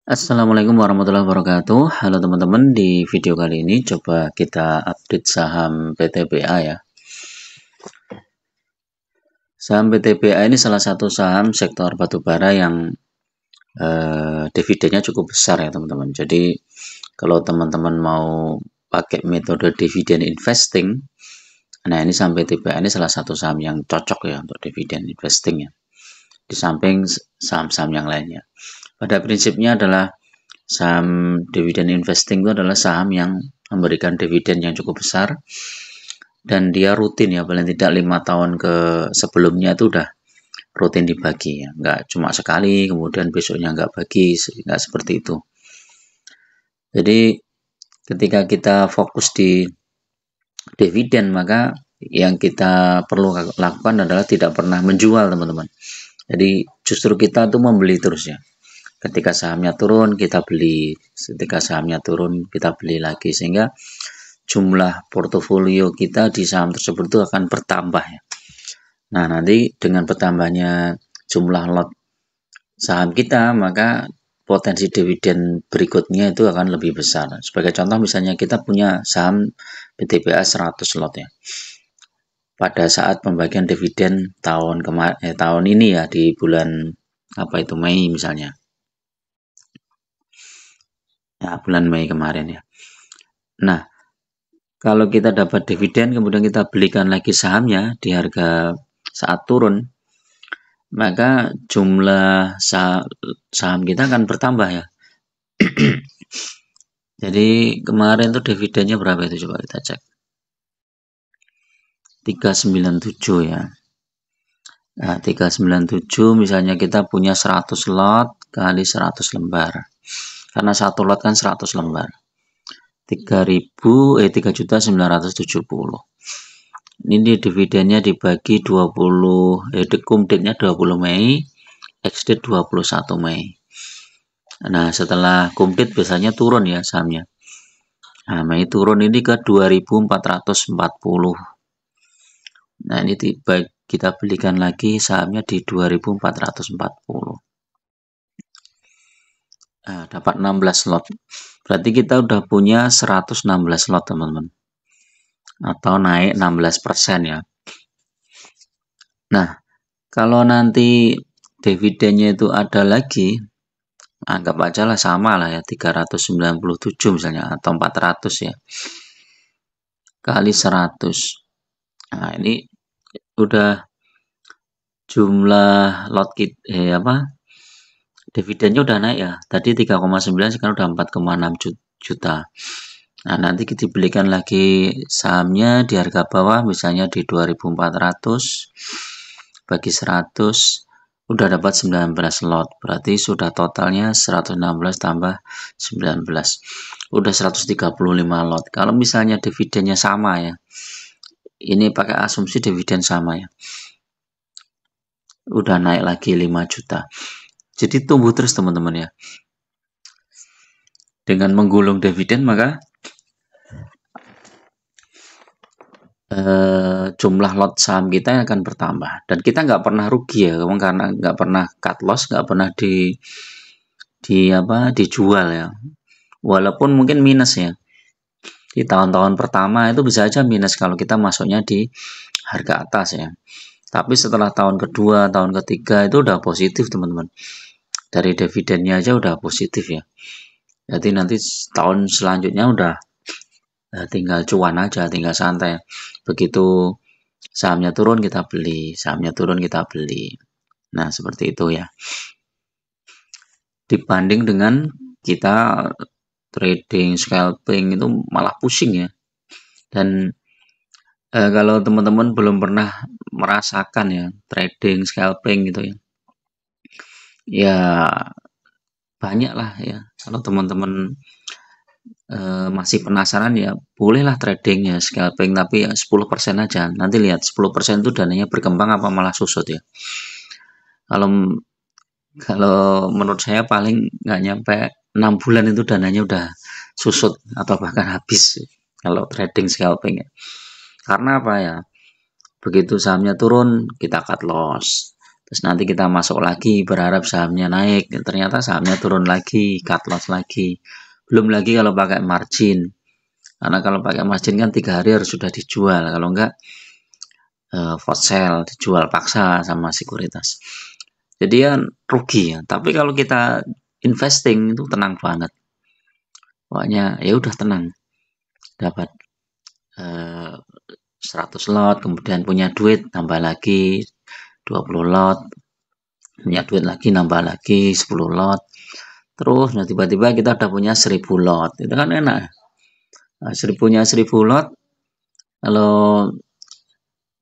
Assalamualaikum warahmatullahi wabarakatuh. Halo teman-teman, di video kali ini coba kita update saham PTBA ya. Saham PTBA ini salah satu saham sektor batubara yang dividennya cukup besar ya teman-teman. Jadi kalau teman-teman mau pakai metode dividen investing, nah ini saham PTBA ini salah satu saham yang cocok ya untuk dividen investing ya. Di samping saham-saham yang lainnya. Pada prinsipnya adalah saham dividen investing itu adalah saham yang memberikan dividen yang cukup besar dan dia rutin ya, paling tidak 5 tahun ke sebelumnya itu udah rutin dibagi ya, nggak cuma sekali kemudian besoknya nggak bagi, nggak seperti itu. Jadi ketika kita fokus di dividen, maka yang kita perlu lakukan adalah tidak pernah menjual teman-teman. Jadi justru kita tuh membeli terus ya. Ketika sahamnya turun kita beli, ketika sahamnya turun kita beli lagi, sehingga jumlah portofolio kita di saham tersebut itu akan bertambah ya. Nah nanti dengan bertambahnya jumlah lot saham kita, maka potensi dividen berikutnya itu akan lebih besar. Sebagai contoh misalnya kita punya saham PTBA 100 lot ya. Pada saat pembagian dividen tahun ini ya, di bulan Mei misalnya. Ya, bulan Mei kemarin ya. Nah, kalau kita dapat dividen kemudian kita belikan lagi sahamnya di harga saat turun, maka jumlah saham kita akan bertambah ya. Jadi kemarin tuh dividennya berapa itu, coba kita cek. 397 ya. Nah, 397 misalnya kita punya 100 lot kali 100 lembar. Karena satu lot kan 100 lembar. 3.970. Ini dividennya dibagi 20, kumditnya 20 Mei, ex-date 21 Mei. Nah, setelah kumdit biasanya turun ya sahamnya. Nah, Mei turun ini ke 2440. Nah, ini kita belikan lagi sahamnya di 2440. Nah, dapat 16 lot. Berarti kita udah punya 116 lot, teman-teman. Atau naik 16% ya. Nah, kalau nanti dividennya itu ada lagi, anggap aja lah sama lah ya, 397 misalnya, atau 400 ya, kali 100. Nah, ini udah jumlah lot dividennya udah naik ya. Tadi 3,9, sekarang udah 4,6 juta. Nah, nanti kita belikan lagi sahamnya di harga bawah, misalnya di 2400 bagi 100, udah dapat 19 lot. Berarti sudah totalnya 116 tambah 19. Udah 135 lot. Kalau misalnya dividennya sama ya. Ini pakai asumsi dividen sama ya. Udah naik lagi 5 juta. Jadi tumbuh terus teman-teman ya. Dengan menggulung dividen maka jumlah lot saham kita akan bertambah dan kita nggak pernah rugi ya, karena nggak pernah cut loss, nggak pernah dijual ya, walaupun mungkin minus ya di tahun-tahun pertama, itu bisa aja minus kalau kita masuknya di harga atas ya, tapi setelah tahun kedua, tahun ketiga itu udah positif teman-teman, dari dividennya aja udah positif ya. Jadi nanti tahun selanjutnya udah tinggal cuan aja, tinggal santai. Begitu sahamnya turun kita beli, sahamnya turun kita beli. Nah, seperti itu ya. Dibanding dengan kita trading, scalping itu malah pusing ya. Dan kalau teman-teman belum pernah merasakan ya trading, scalping gitu ya. Ya banyak lah ya. Kalau teman-teman masih penasaran ya bolehlah trading ya, scalping, tapi ya 10% aja. Nanti lihat 10% itu dananya berkembang apa malah susut ya. Kalau menurut saya paling nggak nyampe 6 bulan itu dananya udah susut atau bahkan habis kalau trading scalping ya. Karena apa ya? Begitu sahamnya turun kita cut loss. Terus nanti kita masuk lagi berharap sahamnya naik, ternyata sahamnya turun lagi, cut loss lagi. Belum lagi kalau pakai margin. Karena kalau pakai margin kan 3 hari harus sudah dijual, kalau enggak for sale, dijual paksa sama sekuritas. Jadi ya rugi ya. Tapi kalau kita investing itu tenang banget. Pokoknya ya udah tenang. Dapat 100 lot, kemudian punya duit tambah lagi 20 lot, punya duit lagi nambah lagi 10 lot. Terus nah tiba-tiba kita udah punya 1000 lot. Itu kan enak. Nah, 1000 lot kalau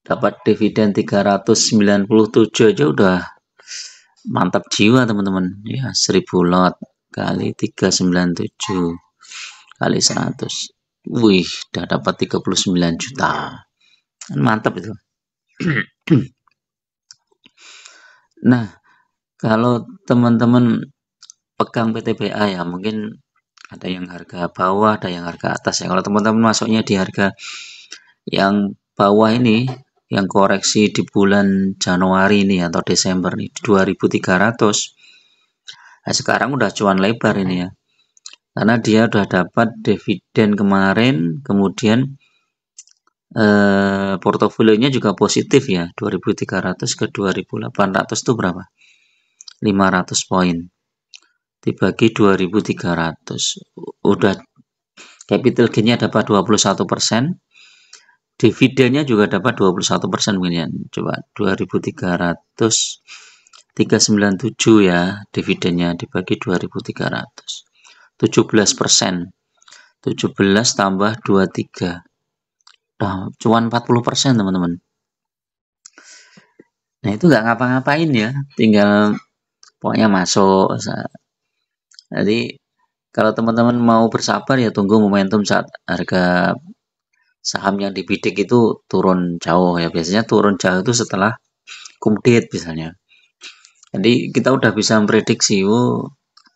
dapat dividen 397 aja udah mantap jiwa teman-teman. Ya, 1000 lot kali 397 kali 100. Wih, udah dapat 39 juta. Kan mantap itu. Nah, kalau teman-teman pegang PTBA ya mungkin ada yang harga bawah, ada yang harga atas ya. Kalau teman-teman masuknya di harga yang bawah ini, yang koreksi di bulan Januari ini atau Desember nih 2300. Nah, sekarang udah cuan lebar ini ya. Karena dia udah dapat dividen kemarin, kemudian portofolionya juga positif ya, 2300 ke 2800 itu berapa? 500 poin dibagi 2300 udah capital gainnya dapat 21%, dividennya juga dapat 21% mungkin ya. Coba 2300 397 ya, dividennya dibagi 2300 17%, 17 tambah 23, nah, cuan 40% teman-teman. Nah itu nggak ngapa-ngapain ya, tinggal pokoknya masuk. Jadi kalau teman-teman mau bersabar ya tunggu momentum saat harga saham yang dibidik itu turun jauh ya. Biasanya turun jauh itu setelah kumdate misalnya. Jadi kita udah bisa memprediksi,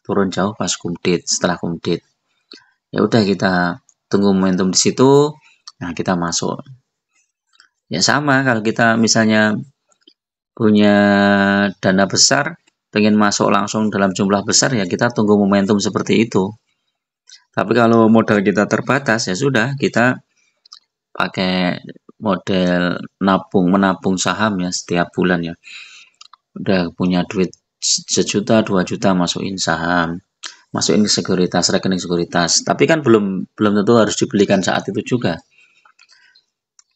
turun jauh pas kumdate, setelah kumdate. Ya udah kita tunggu momentum di situ, nah kita masuk. Ya sama kalau kita misalnya punya dana besar, pengen masuk langsung dalam jumlah besar ya kita tunggu momentum seperti itu. Tapi kalau modal kita terbatas ya sudah kita pakai model menabung saham ya setiap bulan ya. Udah punya duit 1 juta 2 juta masukin saham, masukin ke sekuritas, rekening sekuritas. Tapi kan belum tentu harus dibelikan saat itu juga.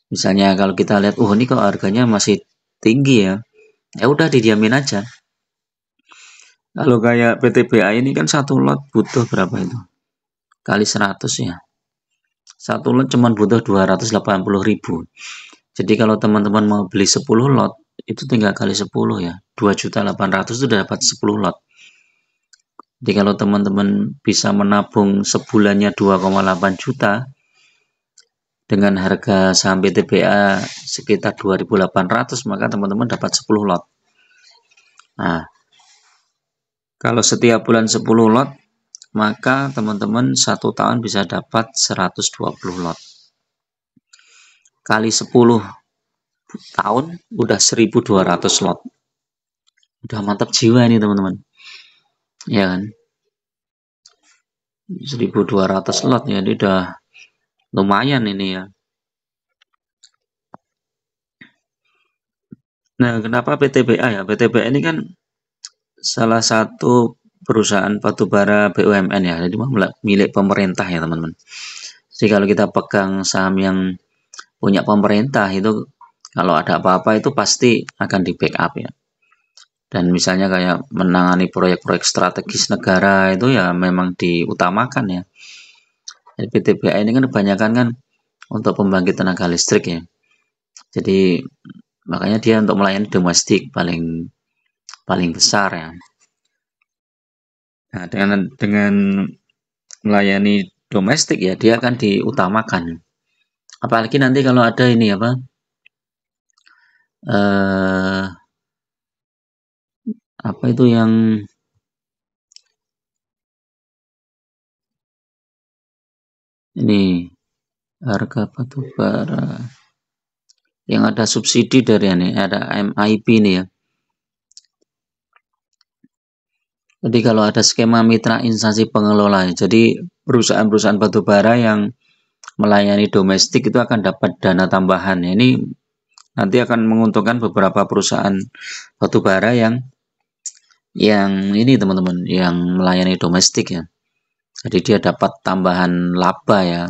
Misalnya kalau kita lihat, ini kok harganya masih tinggi ya, ya udah didiamin aja. Kalau kayak PTBA ini kan 1 lot butuh berapa itu? Kali 100 ya. 1 lot cuma butuh 280.000. Jadi kalau teman-teman mau beli 10 lot, itu tinggal kali 10 ya. 2.800.000 itu udah dapat 10 lot. Jadi kalau teman-teman bisa menabung sebulannya 2,8 juta dengan harga saham PTBA sekitar 2.800, maka teman-teman dapat 10 lot. Nah, kalau setiap bulan 10 lot, maka teman-teman 1 tahun bisa dapat 120 lot. Kali 10 tahun udah 1.200 lot. Udah mantap jiwa ini teman-teman. Ya kan? 1.200 lot ya, ini udah lumayan ini ya. Nah, kenapa PTBA ya? PTBA ini kan salah satu perusahaan batubara BUMN ya, jadi milik pemerintah ya teman-teman. Jadi kalau kita pegang saham yang punya pemerintah itu, kalau ada apa-apa itu pasti akan di backup ya. Dan misalnya kayak menangani proyek-proyek strategis negara itu ya memang diutamakan ya. Jadi PTBA ini kan kebanyakan kan untuk pembangkit tenaga listrik ya. Jadi makanya dia untuk melayani domestik paling besar ya. Nah, dengan melayani domestik ya dia akan diutamakan. Apalagi nanti kalau ada ini apa? Apa itu yang ini harga batubara yang ada subsidi dari ini, ada MIP ini ya. Jadi kalau ada skema mitra instansi pengelola, jadi perusahaan-perusahaan batubara yang melayani domestik itu akan dapat dana tambahan. Ini nanti akan menguntungkan beberapa perusahaan batubara yang ini teman-teman, yang melayani domestik ya. Jadi dia dapat tambahan laba ya.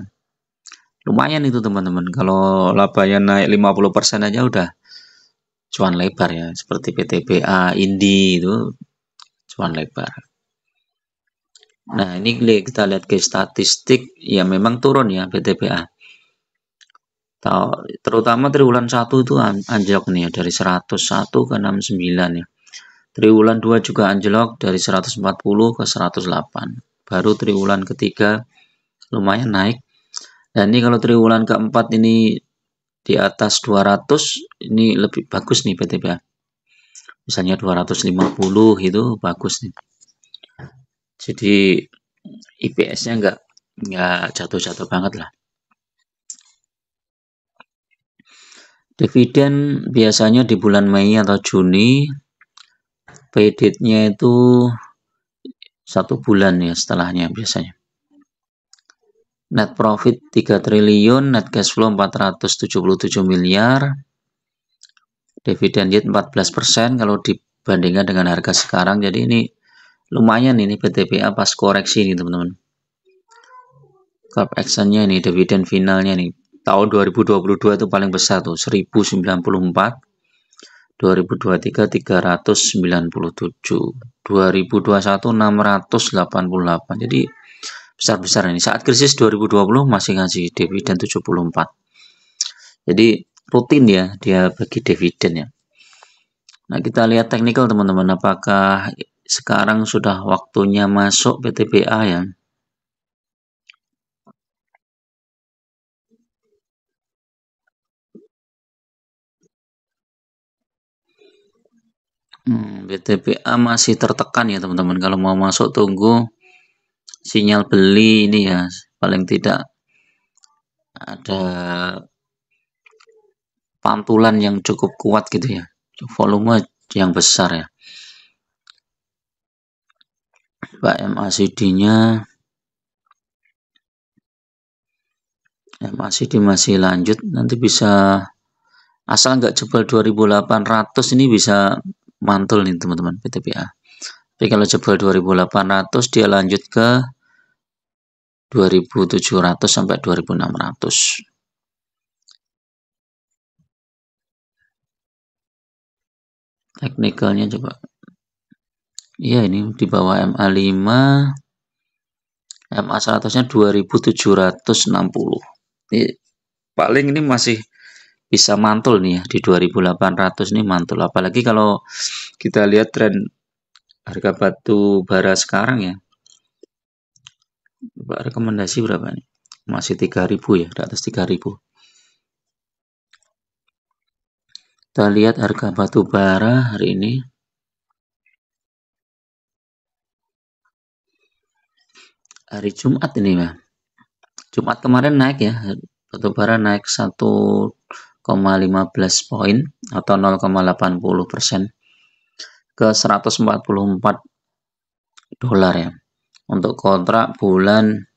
Lumayan itu teman-teman. Kalau labanya naik 50% aja udah cuan lebar ya. Seperti PTBA, Indi itu cuan lebar. Nah, ini kita lihat ke statistik ya, memang turun ya PTBA. Terutama triwulan 1 itu anjlok nih ya, dari 101 ke 69 ya. Triwulan 2 juga anjlok dari 140 ke 108. Baru triwulan ketiga lumayan naik. Dan ini kalau triwulan keempat ini di atas 200, ini lebih bagus nih PTBA. Misalnya 250 itu bagus nih. Jadi IPS-nya nggak jatuh-jatuh banget lah. Dividen biasanya di bulan Mei atau Juni, pay date-nya itu 1 bulan ya setelahnya biasanya. Net profit 3 triliun, net cash flow 477 miliar, dividen yield 14% kalau dibandingkan dengan harga sekarang. Jadi ini lumayan ini PTBA pas koreksi nih teman-teman. Cap action-nya ini, dividen finalnya nih. Tahun 2022 itu paling besar tuh, 1094. 2023 397, 2021 688. Jadi besar-besar ini. Saat krisis 2020 masih ngasih dividen 74. Jadi rutin ya dia bagi dividen ya. Nah, kita lihat teknikal teman-teman, apakah sekarang sudah waktunya masuk PTBA ya. PTBA masih tertekan ya teman-teman. Kalau mau masuk tunggu sinyal beli ini ya, paling tidak ada pantulan yang cukup kuat gitu ya, volume yang besar ya. MACD-nya masih lanjut, nanti bisa asal nggak jebol 2800 ini bisa mantul nih teman-teman PTBA. Tapi kalau jebol 2800 dia lanjut ke 2700 sampai 2600. Teknikalnya coba. Iya, ini di bawah MA5, MA 100-nya 2760. Ini paling ini masih bisa mantul nih ya, di 2800 ini mantul. Apalagi kalau kita lihat tren harga batu bara sekarang ya. Rekomendasi berapa nih? Masih 3000 ya, di atas 3000. Kita lihat harga batu bara hari ini. Hari Jumat ini ya. Jumat kemarin naik ya, batu bara naik 1,15 poin atau 0,80% ke 144 dolar ya. Untuk kontrak bulan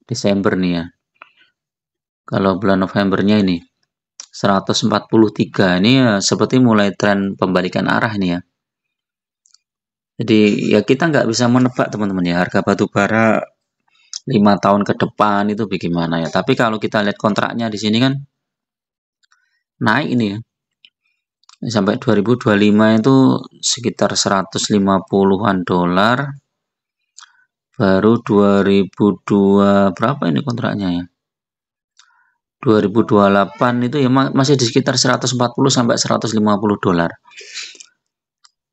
Desember nih ya. Kalau bulan Novembernya ini 143. Ini ya seperti mulai tren pembalikan arah nih ya. Jadi ya kita nggak bisa menebak teman-teman ya, harga batu bara 5 tahun ke depan itu bagaimana ya. Tapi kalau kita lihat kontraknya di sini kan naik ini ya. Sampai 2025 itu sekitar 150-an dolar. Baru 2002 berapa ini kontraknya ya? 2028 itu ya masih di sekitar 140 sampai 150 dolar.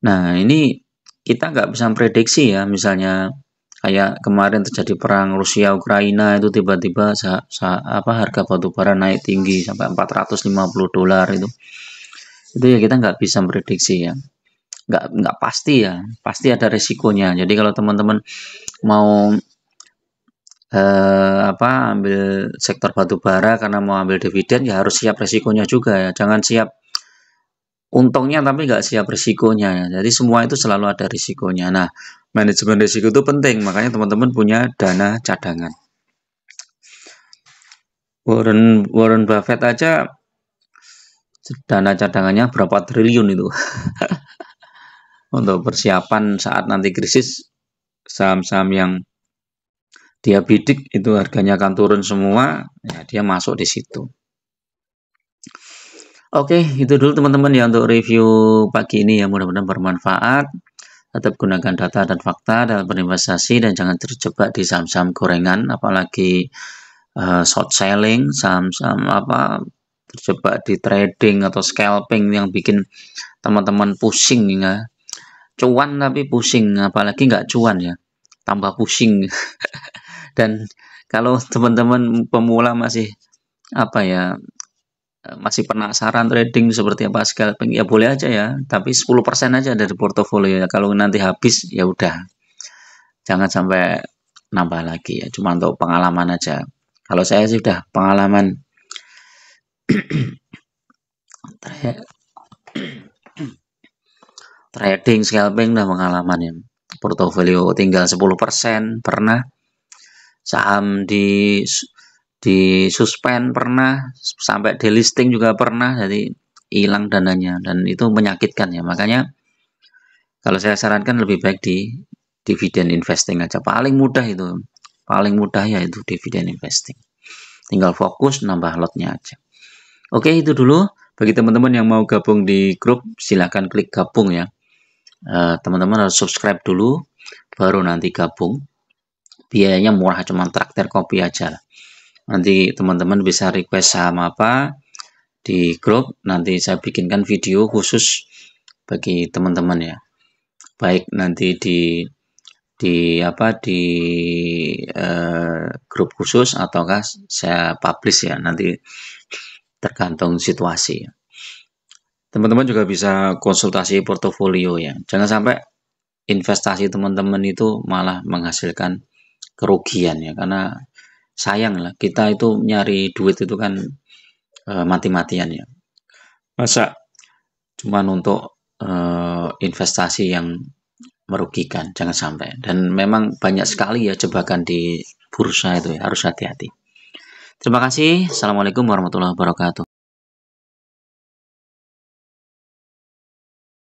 Nah, ini kita nggak bisa prediksi ya, misalnya kayak kemarin terjadi perang Rusia Ukraina itu tiba-tiba harga batu bara naik tinggi sampai 450 dolar itu ya kita nggak bisa prediksi ya, nggak pasti ya, pasti ada resikonya. Jadi kalau teman-teman mau ambil sektor batu bara karena mau ambil dividen ya harus siap resikonya juga ya, jangan siap untungnya tapi nggak siap risikonya ya. Jadi semua itu selalu ada risikonya. Nah, manajemen risiko itu penting, makanya teman-teman punya dana cadangan. Warren Buffett aja dana cadangannya berapa triliun itu untuk persiapan saat nanti krisis. Saham-saham yang dia bidik itu harganya akan turun semua, ya dia masuk di situ. Oke, itu dulu teman-teman ya untuk review pagi ini ya, mudah-mudahan bermanfaat. Tetap gunakan data dan fakta dalam berinvestasi dan jangan terjebak di saham-saham gorengan, apalagi short selling, saham-saham terjebak di trading atau scalping yang bikin teman-teman pusing ya. Cuan tapi pusing, apalagi nggak cuan ya, tambah pusing. Dan kalau teman-teman pemula masih masih penasaran trading seperti apa scalping, ya boleh aja ya, tapi 10% aja dari portofolio ya. Kalau nanti habis ya udah, jangan sampai nambah lagi ya, cuma untuk pengalaman aja. Kalau saya sih udah pengalaman trading scalping udah pengalaman ya. Portofolio tinggal 10% pernah, saham di suspend pernah, sampai delisting juga pernah, jadi hilang dananya dan itu menyakitkan ya. Makanya kalau saya sarankan lebih baik di dividen investing aja, paling mudah ya itu dividen investing, tinggal fokus nambah lotnya aja. Oke, itu dulu. Bagi teman-teman yang mau gabung di grup silahkan klik gabung ya. Teman-teman harus subscribe dulu baru nanti gabung, biayanya murah, cuma traktir kopi aja. Nanti teman-teman bisa request saham apa di grup, nanti saya bikinkan video khusus bagi teman-teman ya, baik nanti di grup khusus ataukah saya publish ya, nanti tergantung situasi. Teman-teman juga bisa konsultasi portofolio ya, jangan sampai investasi teman-teman itu malah menghasilkan kerugian ya, karena sayang lah, kita itu nyari duit itu kan mati-matian ya, masa cuman untuk investasi yang merugikan, jangan sampai. Dan memang banyak sekali ya jebakan di bursa itu ya, harus hati-hati. Terima kasih. Assalamualaikum warahmatullahi wabarakatuh.